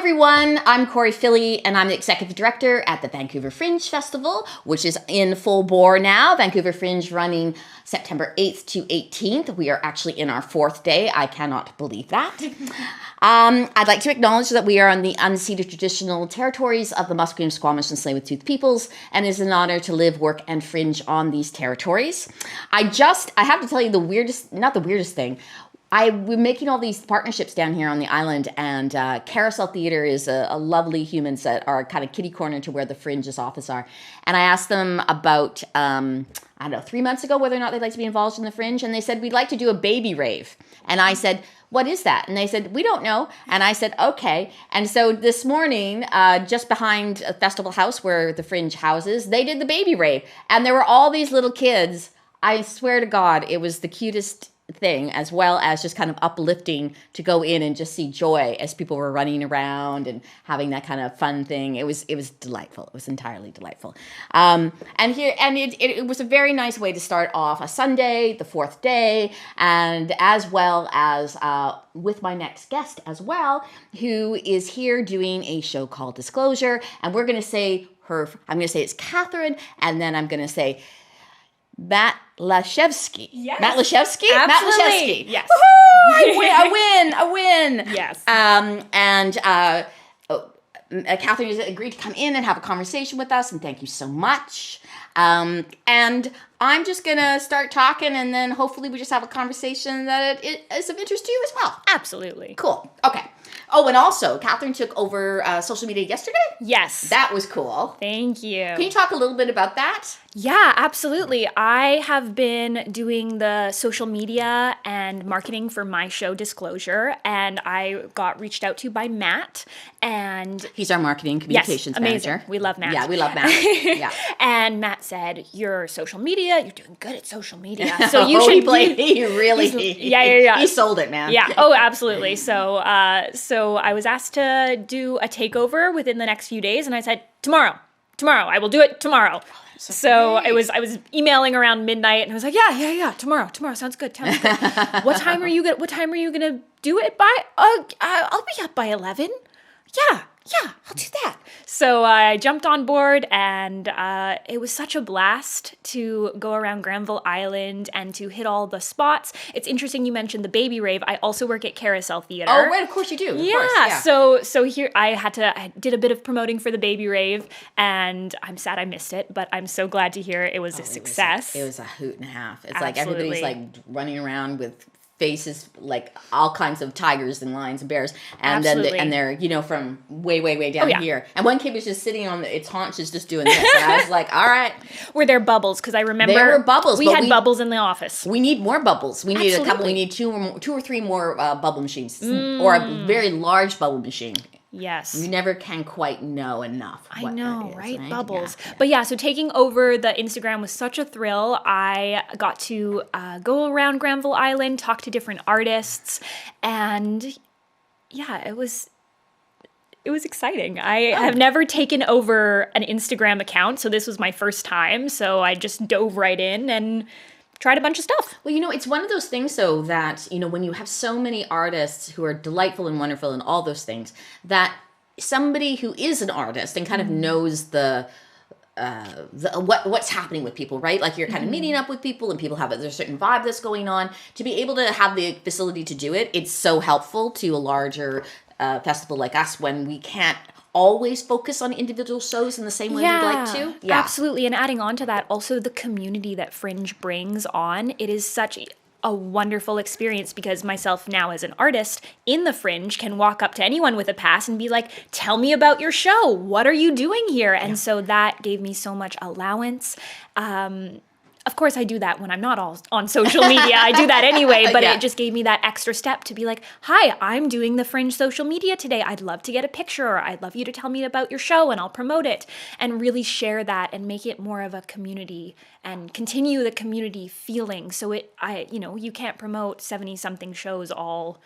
everyone, I'm Corey Philly, and I'm the Executive Director at the Vancouver Fringe Festival, which is in full bore now. Vancouver Fringe running September 8th to 18th. We are actually in our 4th day. I cannot believe that. I'd like to acknowledge that we are on the unceded traditional territories of the Musqueam, Squamish, and Tsleil-Waututh peoples, and it is an honor to live, work, and fringe on these territories. I have to tell you not the weirdest thing. We're making all these partnerships down here on the island, and Carousel Theatre is a lovely humans that are kind of kitty corner to where the Fringe's office are. And I asked them about, 3 months ago whether or not they'd like to be involved in the Fringe, and they said, we'd like to do a baby rave. And I said, what is that? And they said, we don't know. And I said, okay. And so this morning, just behind a festival house where the Fringe houses, they did the baby rave. And there were all these little kids. I swear to God, it was the cutest thing, as well as just kind of uplifting to go in and just see joy as people were running around and having that kind of fun thing. It was delightful. It was entirely delightful. It was a very nice way to start off a Sunday, the 4th day, and as well as with my next guest as well, who is here doing a show called Disclosure. And we're going to say I'm going to say it's Catherine, and then I'm going to say Matt Lashevsky. Yes. Matt Lashevsky? Absolutely. Matt Lashevsky. Yes. Woohoo! I win. Yes. Catherine has agreed to come in and have a conversation with us, and thank you so much. And I'm just going to start talking, and then hopefully we just have a conversation that it is of interest to you as well. Absolutely. Cool. Okay. Oh, and also, Catherine took over social media yesterday? Yes. That was cool. Thank you. Can you talk a little bit about that? Yeah, absolutely. I have been doing the social media and marketing for my show Disclosure, and I got reached out to by Matt, and he's our marketing communications manager. We love Matt. Yeah, we love Matt. Yeah. And Matt said, "Your social media, you're doing good at social media, so you should." He sold it, man. Yeah. Oh, absolutely. So I was asked to do a takeover within the next few days, and I said, tomorrow, I will do it tomorrow. So I was emailing around midnight, and I was like, yeah, tomorrow sounds good. What time are you gonna do it by? I'll be up by 11. Yeah, I'll do that. So I jumped on board, and it was such a blast to go around Granville Island and to hit all the spots. It's interesting you mentioned the baby rave. I also work at Carousel Theatre. Oh, right, of course you do. Of course, yeah. So here I did a bit of promoting for the baby rave, and I'm sad I missed it, but I'm so glad to hear it was a success. It was a hoot and a half. It's Absolutely. like everybody's like running around with faces like all kinds of tigers and lions and bears, and Absolutely. then they're from way down here, and one kid was just sitting on its haunches just doing this, and I was like, all right. Were there bubbles? Because I remember there were bubbles. We had bubbles in the office. We need more bubbles. We need Absolutely. a couple. We need two or three more bubble machines, or a very large bubble machine. Yes. You never can quite know enough. I know, right? Bubbles. Yeah. But yeah, so taking over the Instagram was such a thrill. I got to go around Granville Island, talk to different artists, and yeah, it was exciting. I have never taken over an Instagram account, so this was my first time. So I just dove right in and tried a bunch of stuff. Well, it's one of those things, though, that, when you have so many artists who are delightful and wonderful and all those things, that somebody who is an artist and kind of knows what's happening with people, right? Like you're kind of meeting up with people, and people there's a certain vibe that's going on. To be able to have the facility to do it, it's so helpful to a larger festival like us when we can't always focus on individual shows in the same way we'd like to. Yeah, absolutely. And adding on to that, also the community that Fringe brings on, it is such a wonderful experience, because myself now as an artist in the Fringe can walk up to anyone with a pass and be like, tell me about your show. What are you doing here? And so that gave me so much allowance. Of course, I do that when I'm not all on social media. I do that anyway, but it just gave me that extra step to be like, hi, I'm doing the Fringe social media today. I'd love to get a picture, or I'd love you to tell me about your show and I'll promote it, and really share that and make it more of a community and continue the community feeling. So you can't promote 70-something shows all...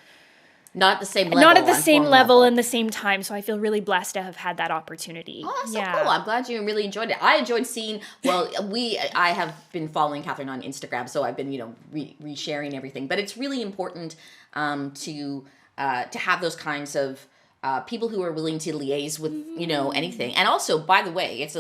Not at the same level. Not at the same level and the same time. So I feel really blessed to have had that opportunity. Oh, that's so cool. I'm glad you really enjoyed it. I enjoyed seeing, I have been following Catherine on Instagram, so I've been, resharing everything. But it's really important to have those kinds of people who are willing to liaise with anything. And also, by the way, it's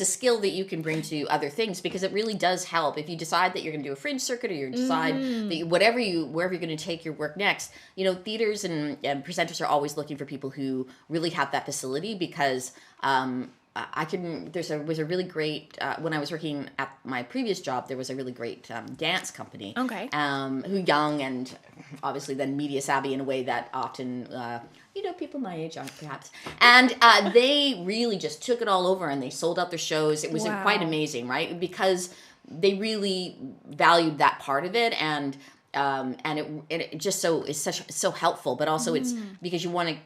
a skill that you can bring to other things, because it really does help if you decide that you're going to do a fringe circuit, or you decide that wherever you're going to take your work next. Theaters and presenters are always looking for people who really have that facility, because there was a really great, when I was working at my previous job, there was a really great dance company. Okay. Who young and obviously then media savvy in a way that often, people my age aren't, perhaps. And they really just took it all over, and they sold out their shows. It was quite amazing, right? Because they really valued that part of it, and it just is so helpful, but also it's because one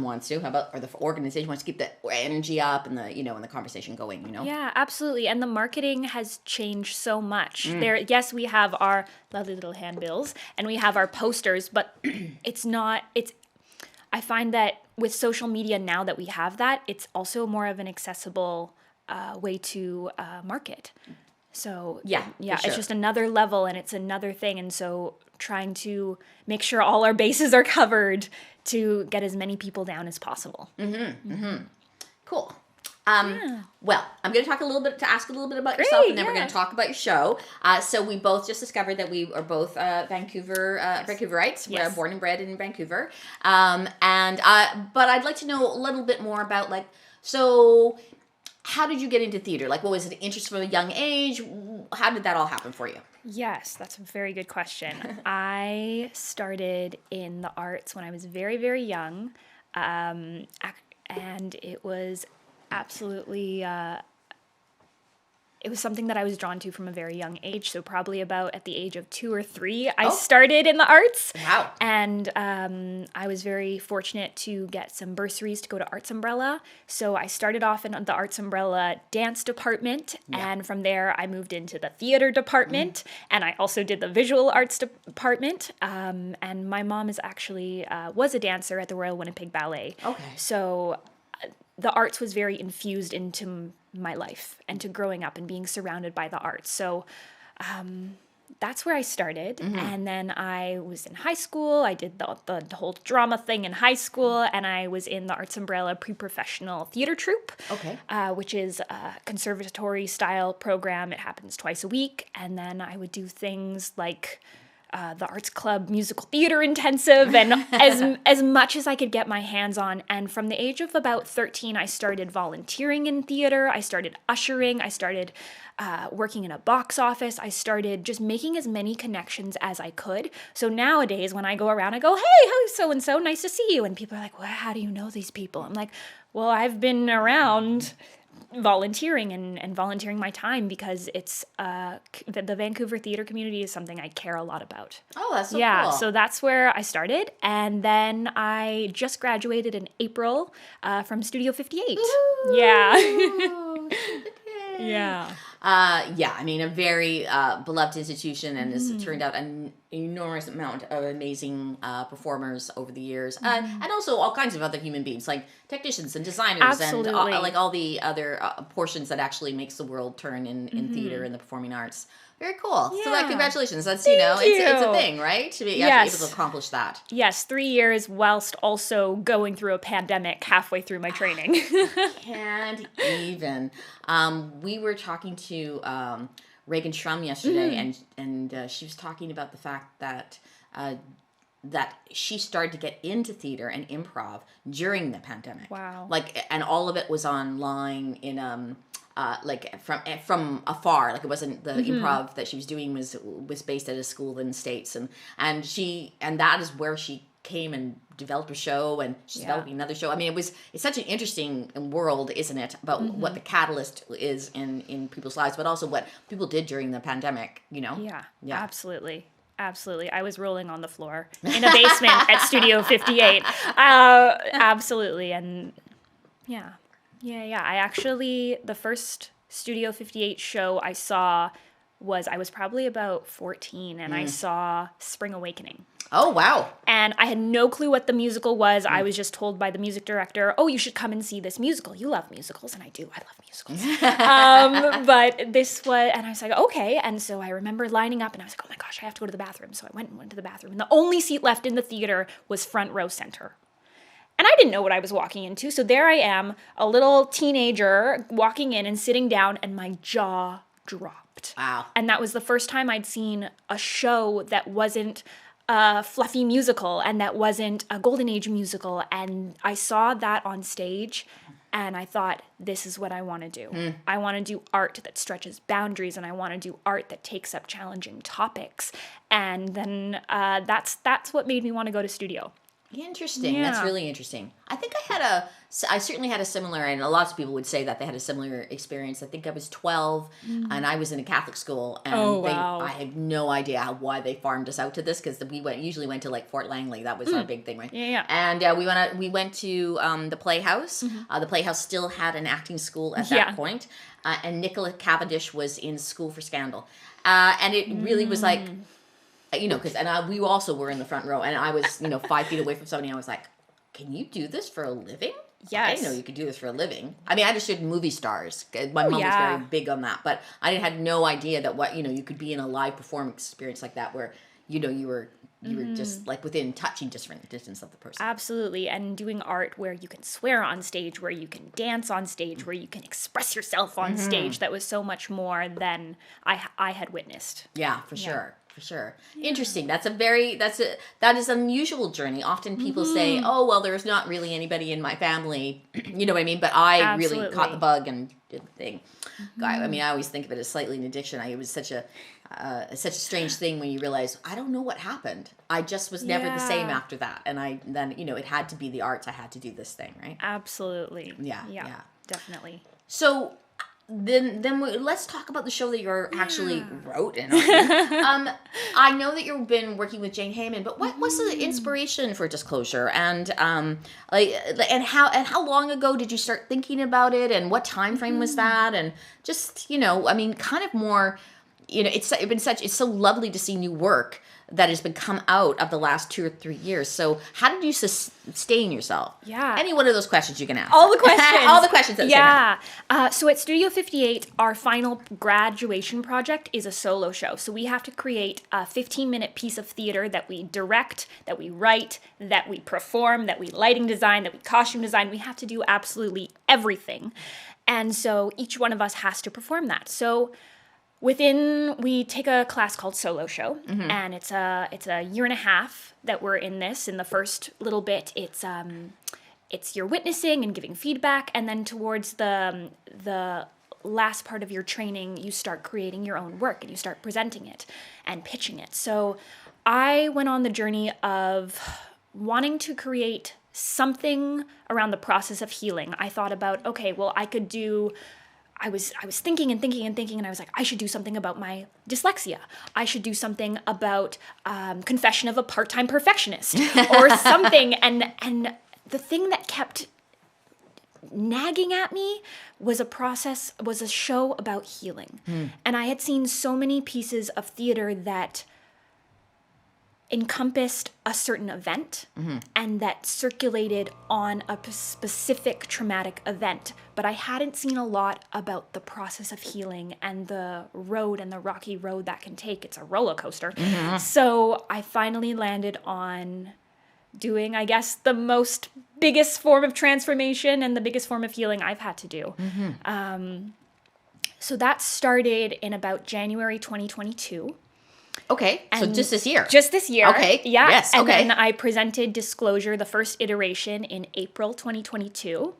wants to, or the organization wants to keep the energy up and and the conversation going, Yeah, absolutely. And the marketing has changed so much. Yes, we have our lovely little handbills and we have our posters, but I find that with social media now that we have that, it's also more of an accessible way to market. So yeah, sure. It's just another level, and it's another thing. And so trying to make sure all our bases are covered to get as many people down as possible. Cool. Well, I'm going to ask a little bit about yourself, and then we're going to talk about your show. So we both just discovered that we are both Vancouverites. We're born and bred in Vancouver. But I'd like to know a little bit more about how did you get into theater? What was it, an interest from a young age? How did that all happen for you? Yes, that's a very good question. I started in the arts when I was very, very young. And it was absolutely, it was something that I was drawn to from a very young age. So probably about at the age of 2 or 3, I started in the arts. Wow. And I was very fortunate to get some bursaries to go to Arts Umbrella. So I started off in the Arts Umbrella dance department. Yeah. And from there, I moved into the theater department. And I also did the visual arts department. And my mom is actually was a dancer at the Royal Winnipeg Ballet. Okay. So the arts was very infused into my life and to growing up and being surrounded by the arts. So that's where I started. And then I was in high school. I did the whole drama thing in high school, and I was in the Arts Umbrella pre-professional theater troupe, which is a conservatory style program. It happens twice a week. And then I would do things like the Arts Club musical theater intensive, and as much as I could get my hands on. And from the age of about 13, I started volunteering in theater. I started ushering. I started working in a box office. I started just making as many connections as I could. So nowadays, when I go around, I go, "Hey, how's so-and-so? Nice to see you." And people are like, "Well, how do you know these people?" I'm like, "Well, I've been around volunteering and volunteering my time because it's the Vancouver theater community is something I care a lot about." Oh, that's so cool. So that's where I started, and then I just graduated in April from Studio 58. Ooh, Yeah. I mean, a very beloved institution, and has turned out an enormous amount of amazing performers over the years, and also all kinds of other human beings, like technicians and designers. Absolutely. And all the other portions that actually makes the world turn in theater and the performing arts. Very cool. Yeah. So congratulations. That's, Thank it's a you. thing, right? To be able to accomplish that. Yes, 3 years whilst also going through a pandemic halfway through my training. Can't even. We were talking to Reagan Schrum yesterday, and she was talking about the fact that she started to get into theater and improv during the pandemic. Wow. And all of it was online in from afar. It wasn't the improv that she was doing was based at a school in the States, and that is where she came and developed a show, and she's developing another show. I mean, it's such an interesting world, isn't it, about what the catalyst is in people's lives, but also what people did during the pandemic, Yeah, absolutely. Absolutely. I was rolling on the floor in a basement at Studio 58. Absolutely. And yeah. I actually, the first Studio 58 show I saw I was probably about 14, and I saw Spring Awakening. Oh, wow. And I had no clue what the musical was. I was just told by the music director, "Oh, you should come and see this musical. You love musicals." And I do. I love musicals. But this was, and I was like, okay. And so I remember lining up, and I was like, oh my gosh, I have to go to the bathroom. So I went to the bathroom. And the only seat left in the theater was front row center. And I didn't know what I was walking into. So there I am, a little teenager walking in and sitting down, and my jaw dropped. Wow. And that was the first time I'd seen a show that wasn't a fluffy musical and that wasn't a Golden Age musical. And I saw that on stage and I thought, this is what I want to do. I want to do art that stretches boundaries, and I want to do art that takes up challenging topics. And then that's what made me want to go to studio. Interesting. That's really interesting. I think I certainly had a similar, and lots of people would say that they had a similar experience. I think I was 12 and I was in a Catholic school, and I had no idea why they farmed us out to this, because we usually went to like Fort Langley. That was our big thing, right? Yeah. And we went to the Playhouse. The Playhouse still had an acting school at that point, and Nicola Cavendish was in School for Scandal, and it really was like, because we also were in the front row, and I was 5 feet away from somebody, and I was like, can you do this for a living? Yes. I didn't know you could do this for a living. I mean, I understood movie stars. My mom was very big on that, but I had no idea that you could be in a live performance experience like that, where you were just like within touching distance of the person. Absolutely. And doing art where you can swear on stage, where you can dance on stage, where you can express yourself on stage, that was so much more than I had witnessed. Yeah, for sure. For sure. Yeah. Interesting. That is an unusual journey. Often people say, oh, well, there's not really anybody in my family, you know what I mean? But I really caught the bug and did the thing. I mean, I always think of it as slightly an addiction. It was such a strange thing when you realize, I don't know what happened. I just was never the same after that. And then it had to be the arts. I had to do this thing, right? Absolutely. Yeah. Definitely. So then let's talk about the show that you're actually wrote in. I know that you've been working with Jane Heyman, but what's the inspiration for Disclosure, and how long ago did you start thinking about it, and what time frame was that, and just kind of more, it's so lovely to see new work that has been come out of the last 2 or 3 years. So how did you sustain yourself? Yeah. Any one of those questions you can ask. All the questions. All the questions. So at Studio 58, our final graduation project is a solo show. So we have to create a 15-minute piece of theater that we direct, that we write, that we perform, that we lighting design, that we costume design. We have to do absolutely everything. And so each one of us has to perform that. So we take a class called Solo Show, and it's a year and a half that we're in this. In the first little bit, it's you're witnessing and giving feedback, and then towards the last part of your training, you start creating your own work and you start presenting it and pitching it. So I went on the journey of wanting to create something around the process of healing. I thought about, okay, well, I was thinking and thinking and thinking, and I was like, I should do something about my dyslexia. I should do something about Confession of a Part-Time Perfectionist or something. And the thing that kept nagging at me was a show about healing. And I had seen so many pieces of theater that encompassed a certain event and that circulated on a specific traumatic event, but I hadn't seen a lot about the process of healing and the road and the rocky road that can take. It's a roller coaster. So I finally landed on doing, I guess, the biggest form of transformation and the biggest form of healing I've had to do. So that started in about January 2022. Okay, so just this year. Just this year. Okay. Yeah. Yes. And then I presented Disclosure, the first iteration, in April 2022.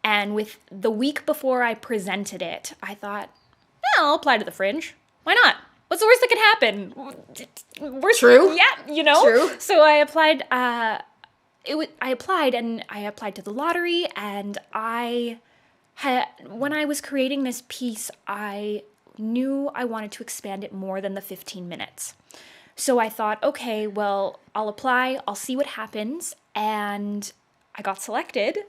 And with the week before I presented it, I thought, I'll apply to the Fringe. Why not? What's the worst that could happen? True. Yeah, True. So I applied. I applied to the lottery, and when I was creating this piece, I knew I wanted to expand it more than the 15 minutes. So I thought, okay, well, I'll apply, I'll see what happens, and I got selected,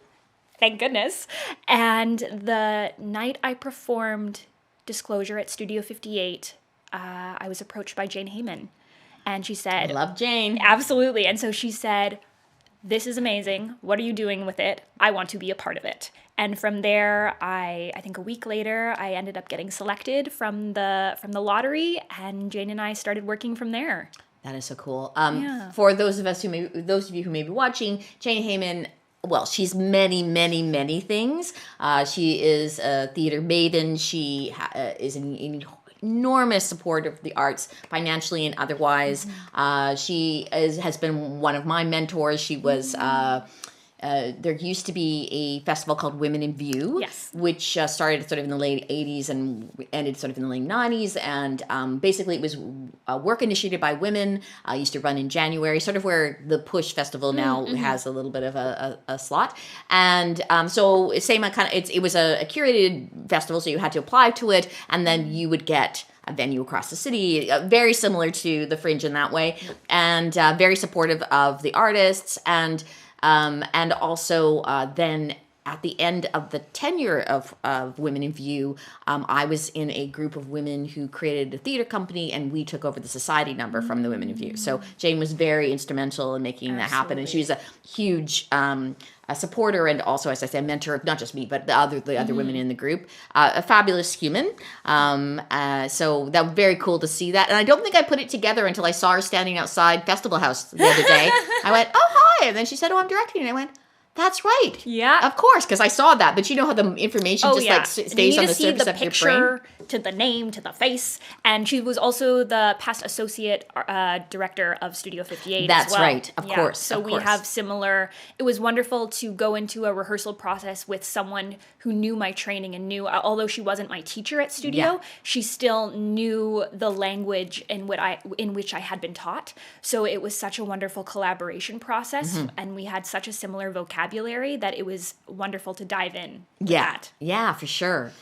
thank goodness. And the night I performed Disclosure at Studio 58, I was approached by Jane Heyman, and she said... I love Jane. Absolutely. And so she said, this is amazing, what are you doing with it? I want to be a part of it. And from there, I think a week later, I ended up getting selected from the lottery, and Jane and I started working from there. That is so cool. For those of you who may be watching, Jane Heyman well, she's many, many, many things. She is a theater maven. She is an enormous supporter of the arts, financially and otherwise. She has been one of my mentors. She was. There used to be a festival called Women in View, Yes. which started sort of in the late 80s and ended sort of in the late 90s. And basically it was work initiated by women, used to run in January, sort of where the Push Festival now has a little bit of a slot. And so same kind of, it was a curated festival, so you had to apply to it, and then you would get a venue across the city, very similar to the Fringe in that way, and very supportive of the artists. And also then at the end of the tenure of Women in View, I was in a group of women who created a theater company, and we took over the society number from the Women in View. So Jane was very instrumental in making that happen, and she was a huge a supporter and also, as I said, mentor of not just me, but the other women in the group. A fabulous human. So that was very cool to see that. And I don't think I put it together until I saw her standing outside Festival House the other day. I went, oh, hi. And then she said, oh, I'm directing. And I went, that's right. Yeah. Of course, because I saw that. But you know how the information stays on the surface of your brain? To the name, to the face. And she was also the past associate director of Studio 58 That's as well. right. Of course. So we have similar... It was wonderful to go into a rehearsal process with someone who knew my training and knew, although she wasn't my teacher at studio, she still knew the language in which I had been taught. So it was such a wonderful collaboration process, and we had such a similar vocabulary that it was wonderful to dive in with that. Yeah, for sure.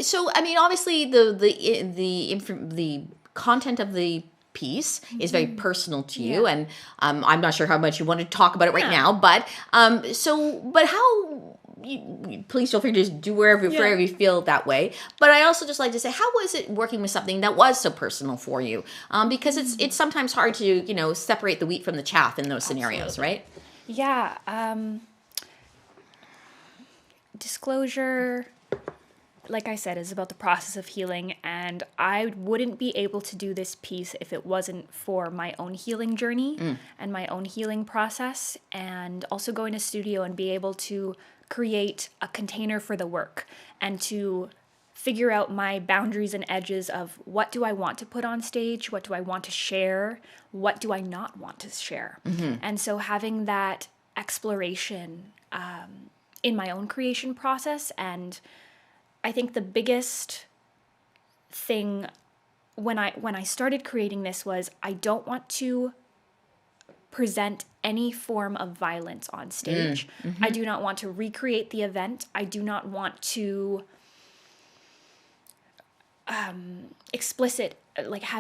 So, I mean, obviously, the content of the piece is very personal to you, and I'm not sure how much you want to talk about it right now. But but how? Please feel free to do wherever you feel that way. But I also just like to say, how was it working with something that was so personal for you? Because it's sometimes hard to separate the wheat from the chaff in those scenarios, right? Yeah. Disclosure, like I said, is about the process of healing, and I wouldn't be able to do this piece if it wasn't for my own healing journey and my own healing process, and also going to studio and be able to create a container for the work and to figure out my boundaries and edges of what do I want to put on stage, what do I want to share, what do I not want to share. And so having that exploration in my own creation process, and I think the biggest thing when I started creating this was I don't want to present any form of violence on stage. I do not want to recreate the event. I do not want to have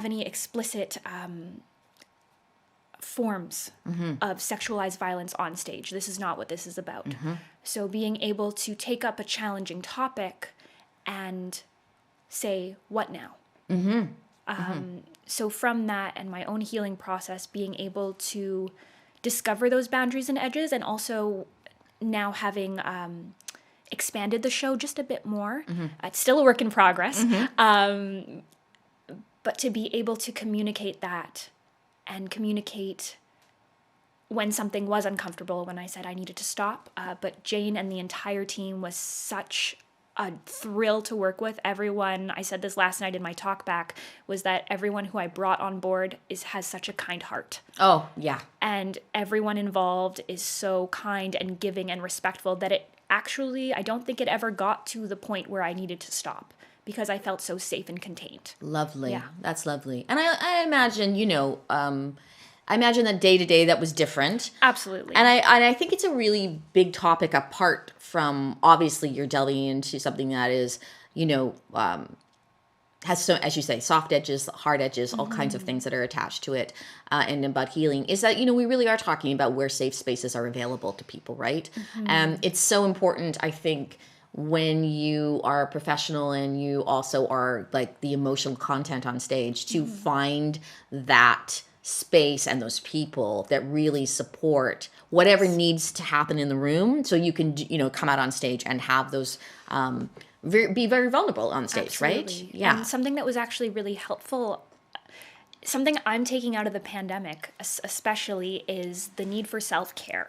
any explicit forms of sexualized violence on stage. This is not what this is about. So being able to take up a challenging topic and say, what now? So from that and my own healing process, being able to discover those boundaries and edges, and also now having expanded the show just a bit more. It's still a work in progress. But to be able to communicate that and communicate when something was uncomfortable, when I said I needed to stop. But Jane and the entire team was such a thrill to work with. Everyone, I said this last night in my talk back, was that everyone who I brought on board has such a kind heart. Oh, yeah. And everyone involved is so kind and giving and respectful that it actually, I don't think it ever got to the point where I needed to stop, because I felt so safe and contained. Lovely. Yeah. That's lovely. And I imagine, I imagine that day to day that was different. Absolutely. And I think it's a really big topic apart from, obviously, you're delving into something that is, has so, as you say, soft edges, hard edges, all kinds of things that are attached to it, and about healing, is that, we really are talking about where safe spaces are available to people, right? And it's so important, I think, when you are a professional and you also are like the emotional content on stage, to find that space and those people that really support whatever needs to happen in the room, so you can come out on stage and have those be very vulnerable on stage. Absolutely. Right? Yeah. And something that was actually really helpful something I'm taking out of the pandemic, especially, is the need for self-care.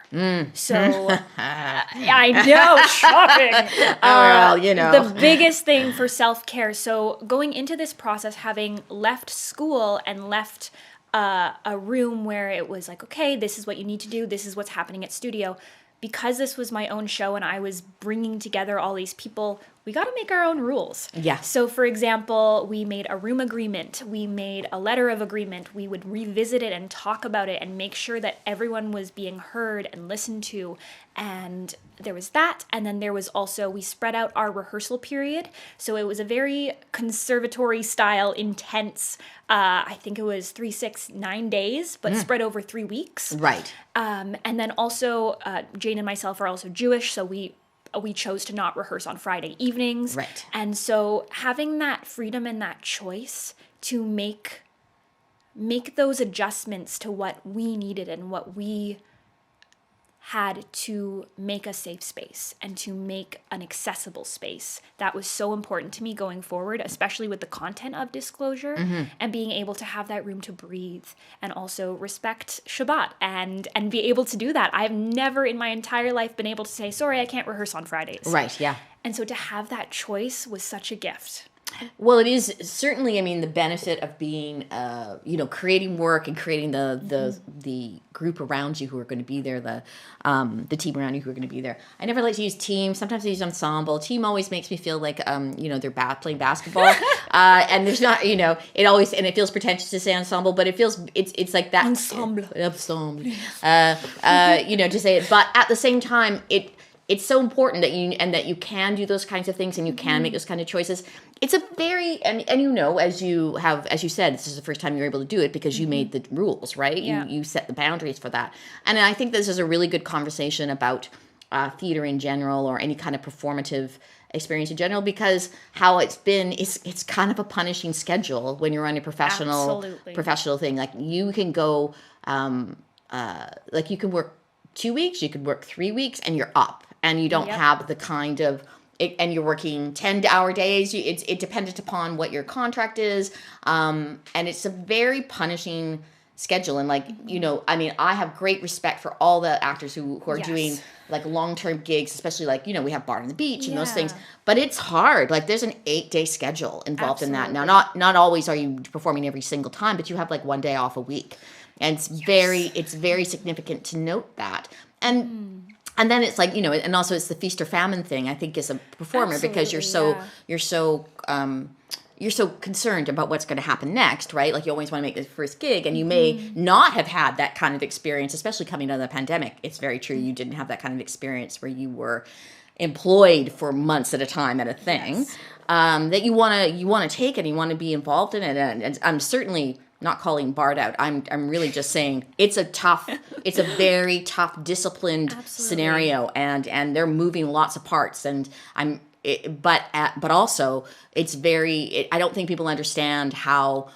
So I know, shocking. Well, you know. The biggest thing for self-care. So going into this process, having left school and left a room where it was like, okay, this is what you need to do. This is what's happening at studio. Because this was my own show and I was bringing together all these people, we got to make our own rules. Yeah. So, for example, we made a room agreement. We made a letter of agreement. We would revisit it and talk about it and make sure that everyone was being heard and listened to. And there was that. And then there was also, we spread out our rehearsal period. So it was a very conservatory style, intense, I think it was 3, 6, 9 days, but spread over 3 weeks. Right. And then also, Jane and myself are also Jewish, so we chose to not rehearse on Friday evenings. Right. And so having that freedom and that choice to make those adjustments to what we needed and what we had to make a safe space and to make an accessible space. That was so important to me going forward, especially with the content of Disclosure and being able to have that room to breathe and also respect Shabbat and be able to do that. I've never in my entire life been able to say, sorry, I can't rehearse on Fridays. Right, yeah. And so to have that choice was such a gift. Well, it is certainly, I mean, the benefit of being, creating work and creating the group around you who are going to be there, the team around you who are going to be there. I never like to use team. Sometimes I use ensemble. Team always makes me feel like, they're playing basketball. And there's not, it always, and it feels pretentious to say ensemble, but it feels, it's like that. Ensemble. To say it. But at the same time, it's so important that you can do those kinds of things and you can make those kind of choices. It's a very, and as you said, this is the first time you're able to do it because you made the rules, right? Yeah. You set the boundaries for that. And I think this is a really good conversation about theater in general or any kind of performative experience in general, because how it's kind of a punishing schedule when you're on a professional thing. Like you can go, you can work 2 weeks, you could work 3 weeks and you're up. And you don't have the kind of, and you're working 10-hour days. It's dependent upon what your contract is. And it's a very punishing schedule. And I have great respect for all the actors who are doing like long-term gigs, especially we have Bar on the Beach and those things. But it's hard. Like there's an 8-day schedule involved in that. Now, not always are you performing every single time, but you have like 1 day off a week. And it's very significant to note that. And then it's like, and also it's the feast or famine thing, I think, as a performer, because you're so concerned about what's going to happen next, right? Like you always want to make the first gig, and you may not have had that kind of experience, especially coming out of the pandemic. It's very true. You didn't have that kind of experience where you were employed for months at a time at a thing that you want to take and you want to be involved in it. And I'm certainly not calling Bard out. I'm really just saying it's a very tough, disciplined scenario, and they're moving lots of parts. And but also it's very. I don't think people understand how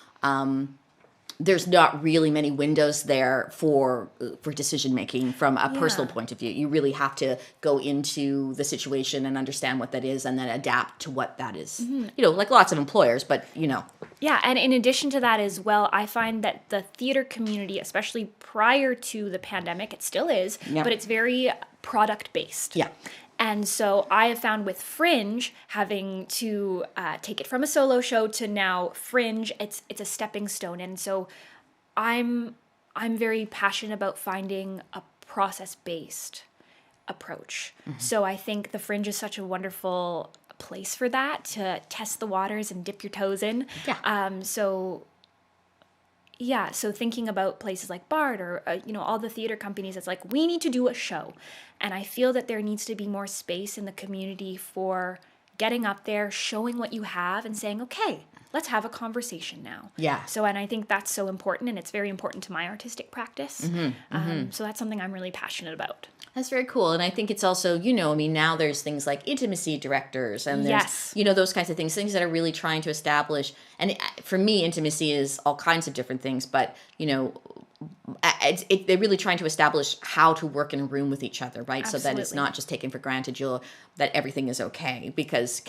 there's not really many windows there for decision making from a personal point of view. You really have to go into the situation and understand what that is, and then adapt to what that is. Like lots of employers, but Yeah, and in addition to that as well, I find that the theater community, especially prior to the pandemic, it still is, but it's very product-based. Yeah. And so I have found with Fringe, having to take it from a solo show to now Fringe, it's a stepping stone. And so I'm very passionate about finding a process-based approach. So I think the Fringe is such a wonderful place for that, to test the waters and dip your toes in. So thinking about places like Bard or all the theater companies, it's like we need to do a show, and I feel that there needs to be more space in the community for getting up there, showing what you have, and saying, okay, let's have a conversation now. Yeah. So, and I think that's so important, and it's very important to my artistic practice. So that's something I'm really passionate about. That's very cool. And I think it's also, now there's things like intimacy directors and there's, those kinds of things that are really trying to establish. And for me, intimacy is all kinds of different things. But, they're really trying to establish how to work in a room with each other, right? So that it's Absolutely. not just taken for granted that everything is okay, because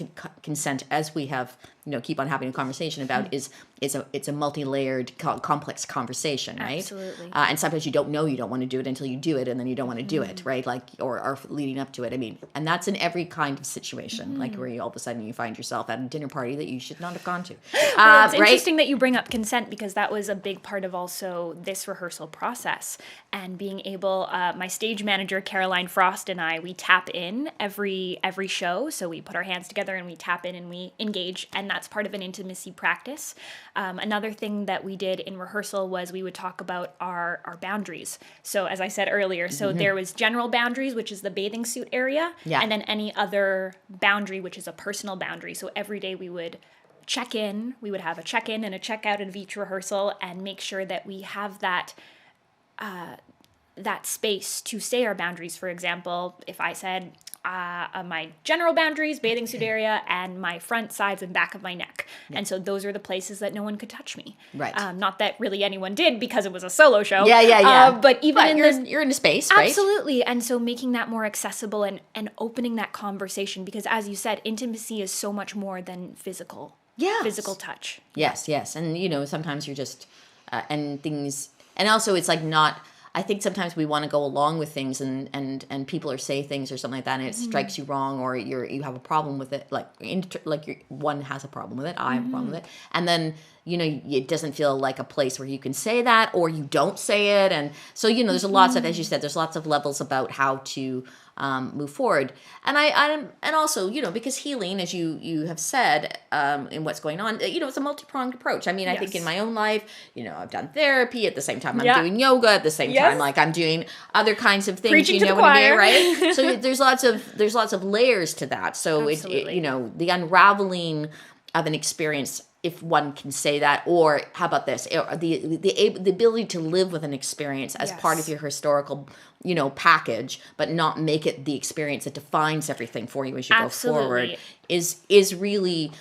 consent, as we have, keep on having a conversation about, it's a multi-layered, complex conversation, right? Absolutely. And sometimes you don't know you don't want to do it until you do it, and then you don't want to do it, right? Like, or leading up to it. I mean, and that's in every kind of situation, like where all of a sudden you find yourself at a dinner party that you should not have gone to. Well, it's right? interesting that you bring up consent, because that was a big part of also this rehearsal process, and being able, my stage manager Caroline Frost and I, we tap in every show. So we put our hands together and we tap in and we engage, and that's part of an intimacy practice. Another thing that we did in rehearsal was we would talk about our boundaries. So as I said earlier, so there was general boundaries, which is the bathing suit area, and then any other boundary, which is a personal boundary. So every day we would check in, we would have a check-in and a check-out of each rehearsal, and make sure that we have that space to say our boundaries. For example, if I said my general boundaries, bathing suit area, and my front, sides, and back of my neck. And so those are the places that no one could touch me. Right. Not that really anyone did, because it was a solo show. Yeah. But even you're in a space, right? Absolutely. And so making that more accessible and opening that conversation, because as you said, intimacy is so much more than physical touch. Yes. And, sometimes you're just, and things, and also it's like not, I think sometimes we want to go along with things, and people or say things or something like that, and it strikes you wrong, or you have a problem with it, one has a problem with it, I have a problem with it, and then it doesn't feel like a place where you can say that, or you don't say it, and so there's lots of, as you said, there's lots of levels about how to move forward, and also because healing, as you have said, in what's going on, it's a multi-pronged approach. I mean, I think in my own life, I've done therapy at the same time I'm doing yoga, at the same time like I'm doing other kinds of things. Preaching to the what I mean, choir. right? So there's lots of layers to that. So it, the unraveling of an experience, if one can say that, or how about this, the ability to live with an experience as part of your historical package, but not make it the experience that defines everything for you as you go forward, is really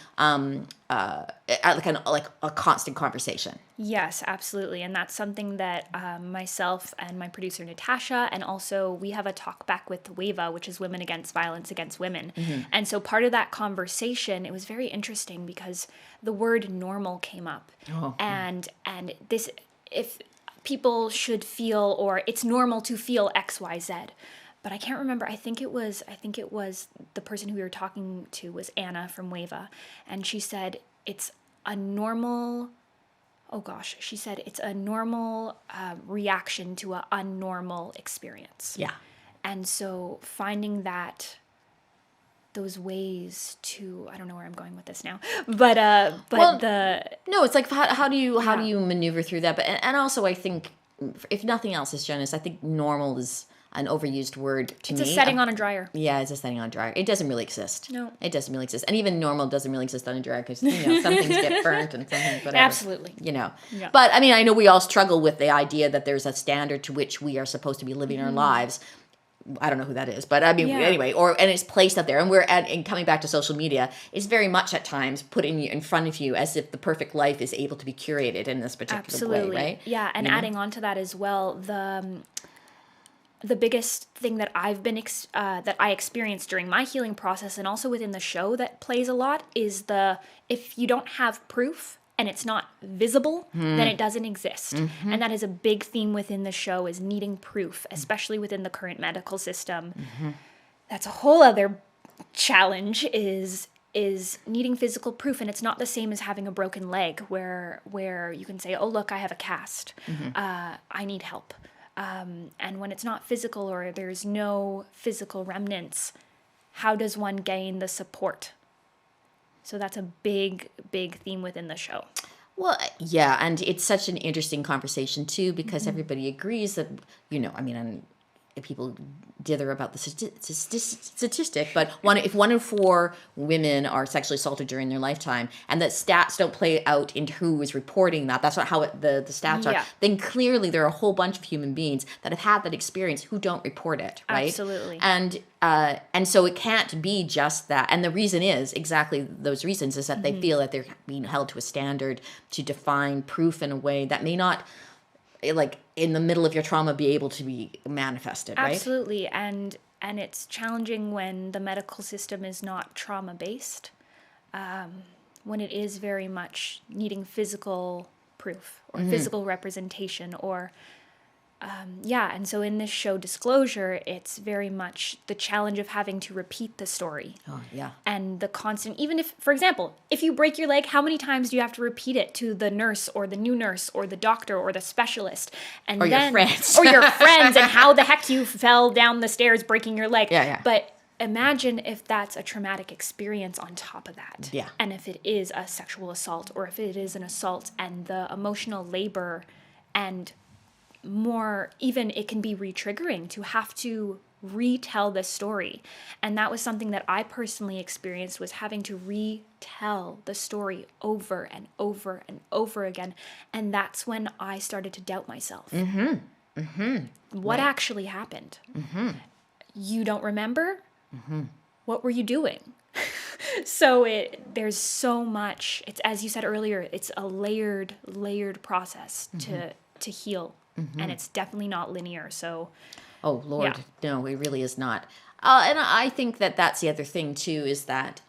like a constant conversation. Yes, absolutely. And that's something that myself and my producer Natasha, and also we have a talk back with WAVA, which is Women Against Violence Against Women. And so part of that conversation, it was very interesting because the word normal came up. And this, if people should feel, or it's normal to feel XYZ. But I can't remember. I think it was the person who we were talking to was Anna from WAVA, and she said it's a normal. Oh gosh, she said it's a normal reaction to an unnormal experience. Yeah. And so finding those ways to, I don't know where I'm going with this now, but no, it's like how do you maneuver through that? But and also I think, if nothing else, as Jonas, I think normal is an overused word to me. It's a setting on a dryer. Yeah, it's a setting on a dryer. It doesn't really exist. No. It doesn't really exist. And even normal doesn't really exist on a dryer, because, some things get burnt and some things, whatever. Absolutely. Yeah. But I mean, I know we all struggle with the idea that there's a standard to which we are supposed to be living our lives. I don't know who that is, but I mean, anyway, and it's placed out there, and coming back to social media, it's very much at times put in front of you as if the perfect life is able to be curated in this particular way, right? Yeah, and adding on to that as well, the biggest thing that I've been that I experienced during my healing process, and also within the show that plays a lot, is if you don't have proof and it's not visible, then it doesn't exist. And that is a big theme within the show, is needing proof, especially within the current medical system. That's a whole other challenge, is needing physical proof. And it's not the same as having a broken leg where you can say, oh, look, I have a cast. I need help. And when it's not physical, or there's no physical remnants, how does one gain the support? So that's a big, big theme within the show. Well, yeah, and it's such an interesting conversation too, because everybody agrees that, I mean, and people dither about the statistic, but if 1 in 4 women are sexually assaulted during their lifetime, and that stats don't play out into who is reporting that's not how the stats are, then clearly there are a whole bunch of human beings that have had that experience who don't report it, right? Absolutely. And so it can't be just that. And the reason is exactly those reasons, is that they feel that they're being held to a standard to define proof in a way that may not like in the middle of your trauma be able to be manifested, right? Absolutely. And it's challenging when the medical system is not trauma based, when it is very much needing physical proof or physical representation or and so in this show Disclosure, it's very much the challenge of having to repeat the story. Oh, yeah. And the constant, even if, for example, if you break your leg, how many times do you have to repeat it to the nurse or the new nurse or the doctor or the specialist? And Or then, your friends. Or your friends and how the heck you fell down the stairs breaking your leg. Yeah. But imagine if that's a traumatic experience on top of that. Yeah. And if it is a sexual assault or if it is an assault and the emotional labor and more, even it can be re-triggering to have to retell the story. And that was something that I personally experienced, was having to retell the story over and over and over again. And that's when I started to doubt myself. What actually happened? You don't remember? What were you doing? So there's so much, it's, as you said earlier, it's a layered process to heal. And it's definitely not linear. So, Oh, Lord, Yeah. no, it really is not. And I think that that's the other thing, too, is that,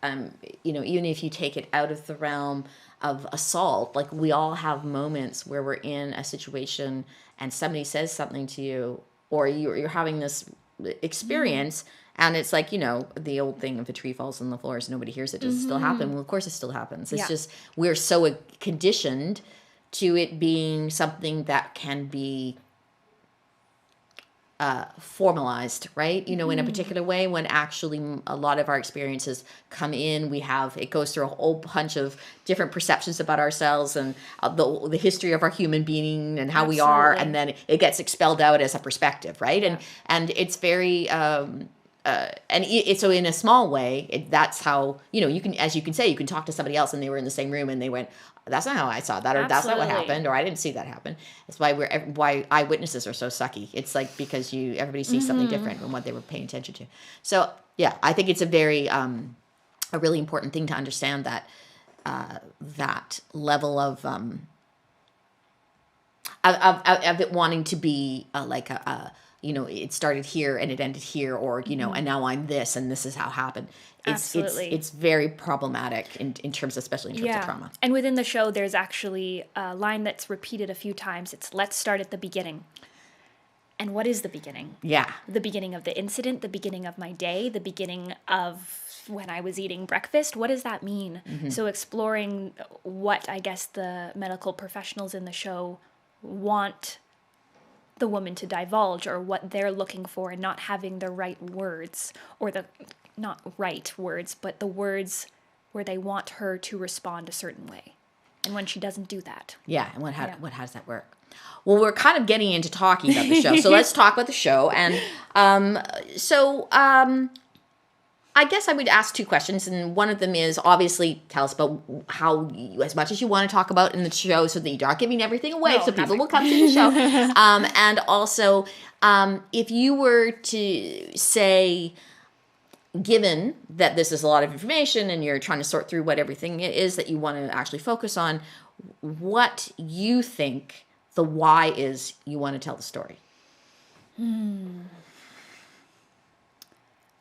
even if you take it out of the realm of assault, like we all have moments where we're in a situation and somebody says something to you, or you're having this experience, and it's like, the old thing, if a tree falls on the floor, so nobody hears it, does it still happen? Well, of course it still happens. It's just, we're so conditioned to it being something that can be formalized, right? In a particular way, when actually a lot of our experiences come in, it goes through a whole bunch of different perceptions about ourselves and the history of our human being and how we are, and then it gets expelled out as a perspective, right? And it's very so in a small way, that's how, you can, as you can say, you can talk to somebody else and they were in the same room and they went, that's not how I saw that, or that's not what happened, or I didn't see that happen. That's why eyewitnesses are so sucky. It's like, because everybody sees something different from what they were paying attention to. So yeah, I think it's a very a really important thing to understand, that that level of it wanting to be like it started here and it ended here, or and now I'm this and this is how it happened. It's very problematic in terms, especially in terms of trauma. And within the show, there's actually a line that's repeated a few times. It's, let's start at the beginning. And what is the beginning? Yeah. The beginning of the incident, the beginning of my day, the beginning of when I was eating breakfast. What does that mean? So exploring what, I guess, the medical professionals in the show want the woman to divulge, or what they're looking for, and not having the right words, or not right words, but the words where they want her to respond a certain way. And when she doesn't do that. Yeah, and how does that work? Well, we're kind of getting into talking about the show, so let's talk about the show. And I guess I would ask two questions, and one of them is, obviously, tell us about how, as much as you want to talk about in the show, so that you're not giving everything away, so people will come to the show. And also, if you were to say, given that this is a lot of information and you're trying to sort through what everything is that you want to actually focus on, what you think the why is you want to tell the story?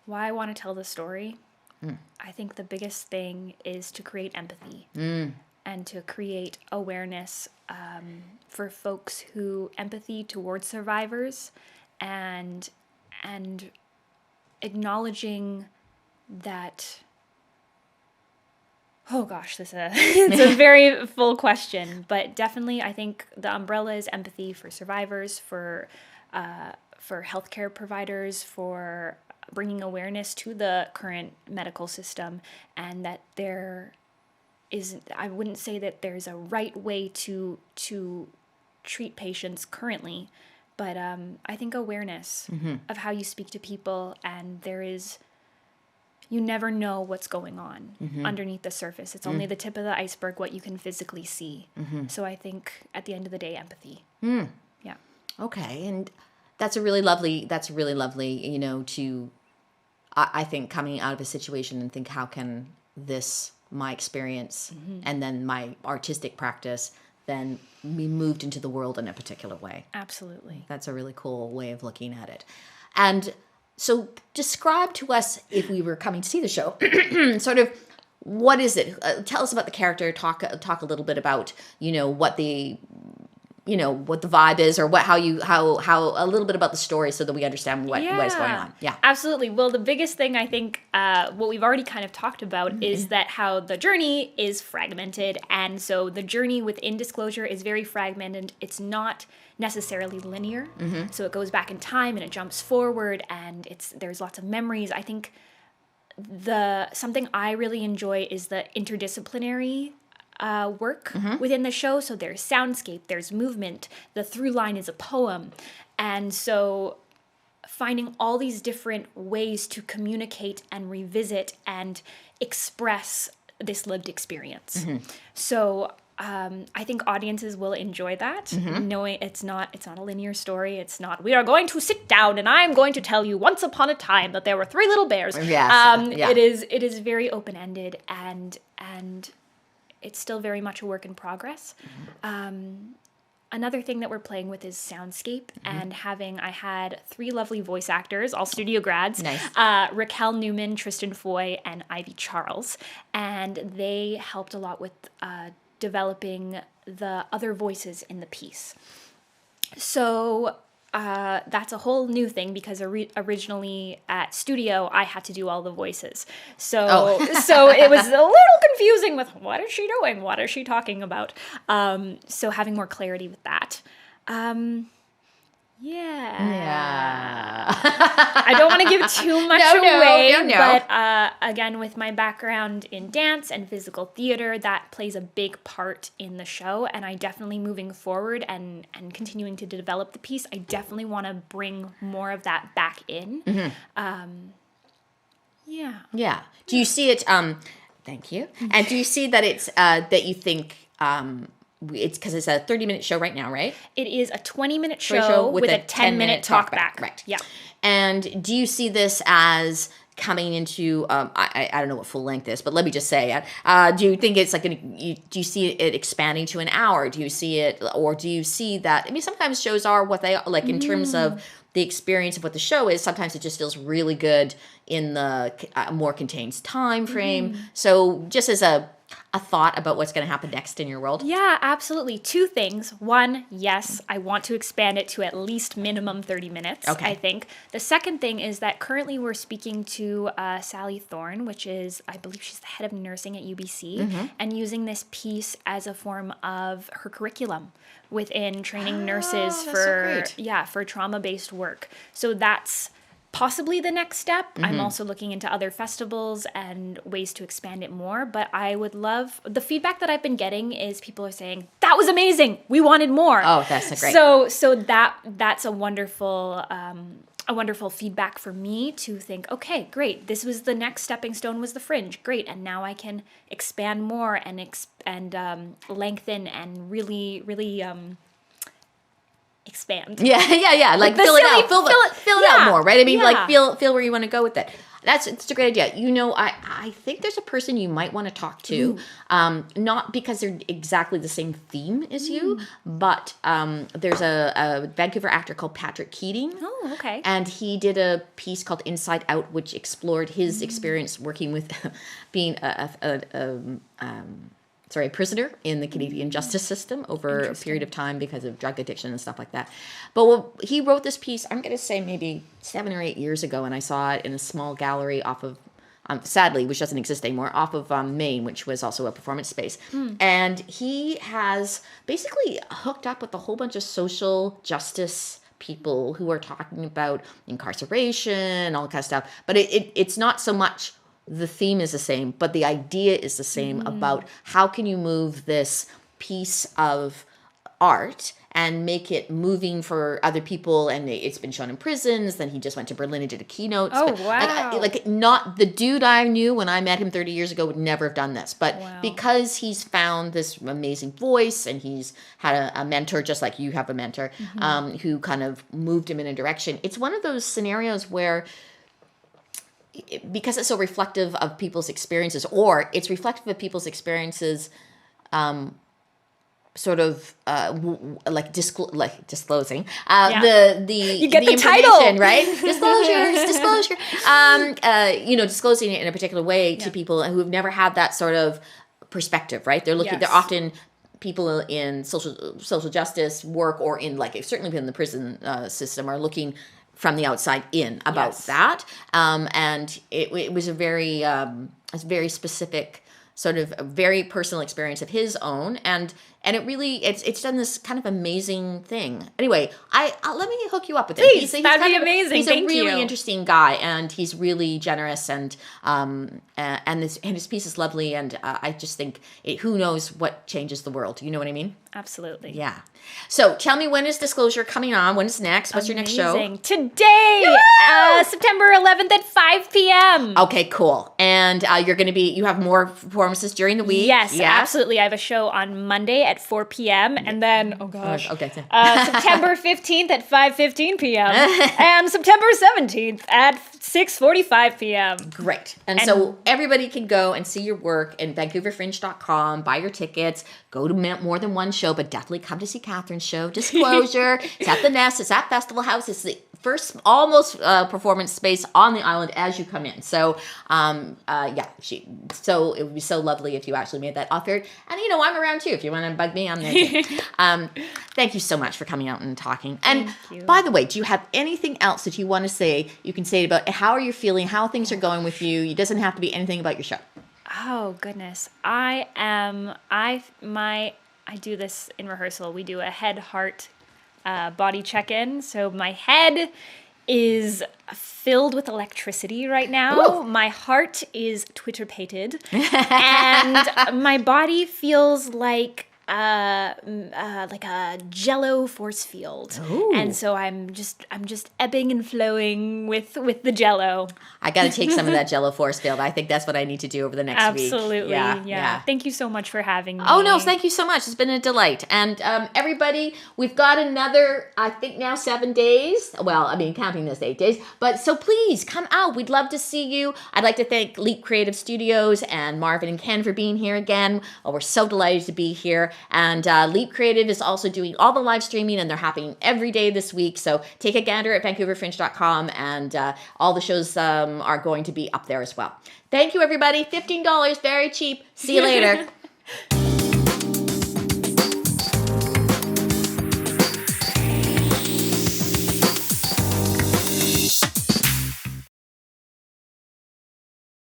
Why I want to tell the story? I think the biggest thing is to create empathy and to create awareness for folks empathy towards survivors, and acknowledging that, oh gosh, it's a very full question, but definitely I think the umbrella is empathy for survivors, for healthcare providers, for bringing awareness to the current medical system, and that I wouldn't say that there's a right way to treat patients currently, but I think awareness of how you speak to people, and you never know what's going on underneath the surface. It's only the tip of the iceberg, what you can physically see. So I think at the end of the day, empathy. Yeah. Okay, and that's really lovely, I think, coming out of a situation and think, how can my experience and then my artistic practice then we moved into the world in a particular way. Absolutely. That's a really cool way of looking at it. And so describe to us, if we were coming to see the show, sort of, what is it? Tell us about the character. Talk a little bit about, what the vibe is, or how a little bit about the story, so that we understand what is going on. Yeah, absolutely. Well, the biggest thing, I think, what we've already kind of talked about is that how the journey is fragmented, and so the journey within Disclosure is very fragmented. It's not necessarily linear, so it goes back in time and it jumps forward, and there's lots of memories. I think something I really enjoy is the interdisciplinary work within the show. So there's soundscape, there's movement, the through line is a poem. And so finding all these different ways to communicate and revisit and express this lived experience. So I think audiences will enjoy that, knowing it's not a linear story. It's not, we are going to sit down and I'm going to tell you once upon a time that there were 3 little bears. Yes, yeah. It is very open-ended, and it's still very much a work in progress. Another thing that we're playing with is soundscape, and I had 3 lovely voice actors, all studio grads. Nice. Raquel Newman, Tristan Foy, and Ivy Charles. And they helped a lot with developing the other voices in the piece. So that's a whole new thing, because originally at studio I had to do all the voices. So so it was a little confusing with, what is she doing? What is she talking about? So having more clarity with that. I don't want to give too much away, but again, with my background in dance and physical theater, that plays a big part in the show, and I definitely, moving forward and continuing to develop the piece, I definitely want to bring more of that back in. Yeah. Do you see it, thank you, and do you see that it's, that you think, it's because it's a 30-minute show right now, right? It is a 20-minute show with a 10-minute talkback. Right. Yeah. And do you see this as coming into, I don't know what full length is, but let me just say it. Do you think it's like, do you see it expanding to an hour? Do you see it, or do you see that, sometimes shows are what they are, like in terms of the experience of what the show is, sometimes it just feels really good in the more contained time frame. So just as a thought about what's going to happen next in your world? Yeah, absolutely. 2 things. One, yes, I want to expand it to at least minimum 30 minutes, I think. The second thing is that currently we're speaking to Sally Thorne, which is, I believe she's the head of nursing at UBC, and using this piece as a form of her curriculum within training nurses for trauma-based work. So that's possibly the next step. I'm also looking into other festivals and ways to expand it more, but I would love, the feedback that I've been getting is people are saying, that was amazing, we wanted more. Oh, that's great. So that's a wonderful feedback for me to think, okay, great, this was the next stepping stone, was the Fringe, great, and now I can expand more and lengthen and really expand. Yeah. Like fill it out more, right? Like feel where you want to go with it. It's a great idea. I think there's a person you might want to talk to, not because they're exactly the same theme as you, but there's a Vancouver actor called Patrick Keating. Oh, okay. And he did a piece called Inside Out, which explored his experience working with being a prisoner in the Canadian justice system over a period of time because of drug addiction and stuff like that. But he wrote this piece, I'm going to say maybe 7 or 8 years ago, and I saw it in a small gallery off of, sadly, which doesn't exist anymore, off of Maine, which was also a performance space. And he has basically hooked up with a whole bunch of social justice people who are talking about incarceration, all that kind of stuff. But it's not so much the theme is the same, but the idea is the same about how can you move this piece of art and make it moving for other people. And it's been shown in prisons. Then he just went to Berlin and did a keynote. Oh, wow. Like not the dude I knew when I met him 30 years ago would never have done this. But because he's found this amazing voice and he's had a mentor, just like you have a mentor, who kind of moved him in a direction. It's one of those scenarios where, because it's so reflective of people's experiences, or it's reflective of people's experiences sort of disclosing Yeah. the You get the information, title. right? Disclosure. Disclosing it in a particular way to people who have never had that sort of perspective, right? They're looking. Yes. They're often people in social justice work or in certainly in the prison system are looking from the outside in about that, and it was a very specific sort of a very personal experience of his own, and it really it's done this kind of amazing thing. Anyway, let me hook you up with him. Please, that'd be amazing. He's Thank a really you. interesting guy, and he's really generous, and his piece is lovely, and I just think who knows what changes the world. You know what I mean? Absolutely. Yeah. So tell me, when is Disclosure coming on? When is next? What's your next show? Today, September 11th at 5 p.m. Okay, cool. And you have more performances during the week? Yes, absolutely. I have a show on Monday at 4 p.m. and then, September 15th at 5:15 p.m. and September 17th at 6:45 p.m. Great. And so everybody can go and see your work in VancouverFringe.com, buy your tickets, go to more than one show, but definitely come to see Catherine's show. Disclosure. It's at the Nest. It's at Festival House. It's the first almost performance space on the island as you come in. So, so it would be so lovely if you actually made that offer. And, I'm around too. If you want to bug me, I'm there too. Thank you so much for coming out and talking. And by the way, do you have anything else that you want to say? You can say about how are you feeling, how things are going with you. It doesn't have to be anything about your show. Oh, goodness. I do this in rehearsal. We do a head, heart, body check-in. So my head is filled with electricity right now. Ooh. My heart is Twitter-pated. And my body feels like a Jello force field. Ooh. And so I'm just ebbing and flowing with the Jello. I got to take some of that Jello force field. I think that's what I need to do over the next week. Absolutely. Yeah. Thank you so much for having me. Oh, no, thank you so much. It's been a delight. And everybody, we've got another, I think now 7 days. Well, I mean, counting this 8 days. But so please come out. We'd love to see you. I'd like to thank Leap Creative Studios and Marvin and Ken for being here again. Oh, we're so delighted to be here. And Leap Creative is also doing all the live streaming, and they're happening every day this week. So take a gander at VancouverFringe.com, and all the shows are going to be up there as well. Thank you, everybody. $15, very cheap. See you later.